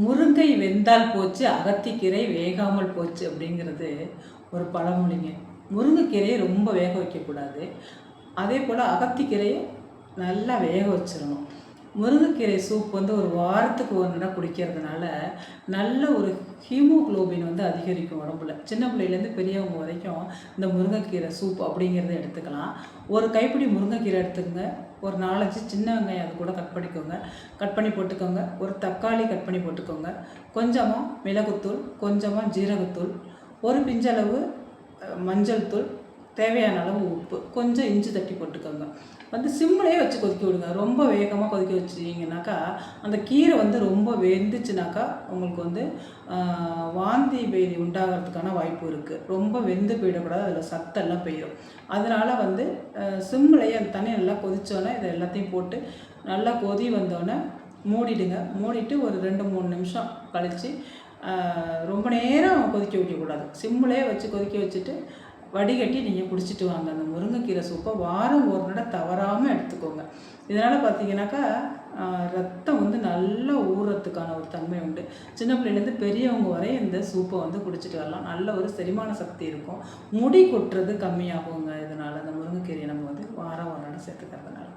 முருங்கை வெந்தால் போச்சு, அகத்திக்கீரை வேகாமல் போச்சு அப்படிங்கிறது ஒரு பழமொழிங்க. முருங்கைக்கீரையை ரொம்ப வேக வைக்கக்கூடாது. அதே போல் அகத்திக்கீரையை நல்லா வேக வச்சிடணும். முருங்கைக்கீரை சூப் வந்து ஒரு வாரத்துக்கு ஒரு தடவை குடிக்கிறதுனால நல்ல ஒரு ஹீமோகுளோபின் வந்து அதிகரிக்கும் உடம்புல. சின்ன பிள்ளையிலேருந்து பெரியவங்க வரைக்கும் இந்த முருங்கைக்கீரை சூப் அப்படிங்கிறத எடுத்துக்கலாம். ஒரு கைப்பிடி முருங்கைக்கீரை எடுத்துக்கோங்க. ஒரு 4-5 சின்ன வெங்காயம் அது கூட கட் பண்ணிக்கோங்க. கட் பண்ணி போட்டுக்கோங்க. ஒரு தக்காளி கட் பண்ணி போட்டுக்கோங்க. கொஞ்சமாக மிளகுத்தூள், கொஞ்சமாக ஜீரகத்தூள், ஒரு பிஞ்சளவு மஞ்சள் தூள், தேவையான அளவு உப்பு, கொஞ்சம் இஞ்சி தட்டி போட்டுக்கோங்க. வந்து சிம்மிலே வச்சு கொதிக்க விடுங்க. ரொம்ப வேகமாக கொதிக்க வச்சிங்கனாக்கா அந்த கீரை வந்து ரொம்ப வெந்துச்சுனாக்கா உங்களுக்கு வந்து வாந்தி பேதி உண்டாகிறதுக்கான வாய்ப்பு இருக்குது. ரொம்ப வெந்து போயிடக்கூடாது, அதில் சத்தெல்லாம் போயிடும். அதனால் வந்து சிம்மிலேயே அந்த தண்ணி நல்லா கொதித்தோன்னே இதை எல்லாத்தையும் போட்டு நல்லா கொதி வந்தோடனே மூடிடுங்க. மூடிட்டு ஒரு 2-3 நிமிஷம் கழித்து ரொம்ப நேரம் கொதிக்க வைக்கக்கூடாது. சிம்மிலே வச்சு கொதிக்க வச்சுட்டு வடிகட்டி நீங்கள் குடிச்சிட்டு வாங்க. அந்த முருங்கைக்கீரை சூப்பை வாரம் ஒரு தடவை தவறாமல் எடுத்துக்கோங்க. இதனால் பார்த்தீங்கன்னாக்கா ரத்தம் வந்து நல்லா ஊறுறதுக்கான ஒரு தன்மை உண்டு. சின்ன பிள்ளைலேருந்து பெரியவங்க வரை இந்த சூப்பை வந்து குடிச்சிட்டு வரலாம். நல்ல ஒரு செரிமான சக்தி இருக்கும். முடி கொட்டுறது கம்மியாகுங்க. இதனால் அந்த முருங்கைக்கீரையை நம்ம வந்து வாரம் ஒரு தடவை சேர்த்துக்கிறதுனால